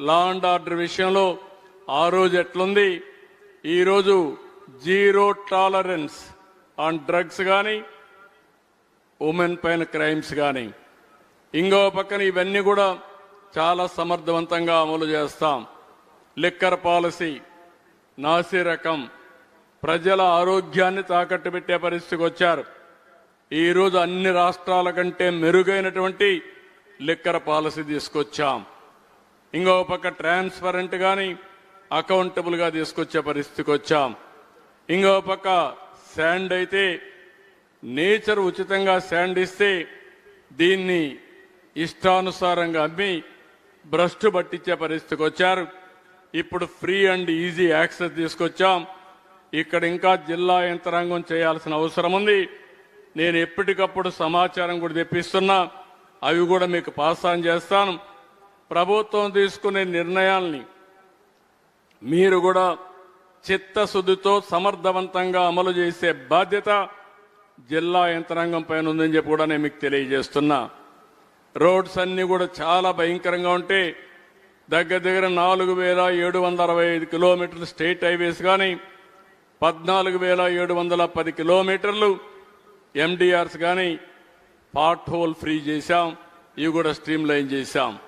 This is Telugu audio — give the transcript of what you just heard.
లా అండ్ ఆర్డర్ విషయంలో ఆ రోజు ఎట్లుంది, ఈరోజు జీరో టాలరెన్స్ ఆన్ డ్రగ్స్ కానీ ఉమెన్ పైన క్రైమ్స్ కానీ, ఇంకో పక్కన ఇవన్నీ కూడా చాలా సమర్థవంతంగా అమలు చేస్తాం. లిక్కర్ పాలసీ నాసి రకం ప్రజల ఆరోగ్యాన్ని తాకట్టు పెట్టే పరిస్థితికి వచ్చారు. ఈరోజు అన్ని రాష్ట్రాల కంటే మెరుగైనటువంటి లిక్కర్ పాలసీ తీసుకొచ్చాం. ఇంకో పక్క ట్రాన్స్పరెంట్ కానీ అకౌంటబుల్గా తీసుకొచ్చే పరిస్థితికి వచ్చాం. ఇంకో పక్క శాండ్ అయితే నేచర్ ఉచితంగా శాండ్ ఇస్తే దీన్ని ఇష్టానుసారంగా అమ్మి భ్రష్టు పట్టించే పరిస్థితికి వచ్చారు. ఇప్పుడు ఫ్రీ అండ్ ఈజీ యాక్సెస్ తీసుకొచ్చాం. ఇక్కడ ఇంకా జిల్లా యంత్రాంగం చేయాల్సిన అవసరం ఉంది. నేను ఎప్పటికప్పుడు సమాచారం కూడా తెప్పిస్తున్నా, అవి కూడా మీకు పాస్ ఆన్ చేస్తాను. ప్రభుత్వం తీసుకునే నిర్ణయాల్ని మీరు కూడా చిత్తశుద్ధితో సమర్థవంతంగా అమలు చేసే బాధ్యత జిల్లా యంత్రాంగం పైన ఉందని చెప్పి కూడా నేను మీకు తెలియజేస్తున్నా. రోడ్స్ అన్ని కూడా చాలా భయంకరంగా ఉంటే దగ్గర 4,765 కిలోమీటర్లు స్టేట్ హైవేస్ కానీ 14,710 కిలోమీటర్లు ఎండిఆర్స్ కానీ పార్ట్ హోల్ ఫ్రీ చేశాం. ఇవి కూడా స్ట్రీమ్ లైన్ చేశాం.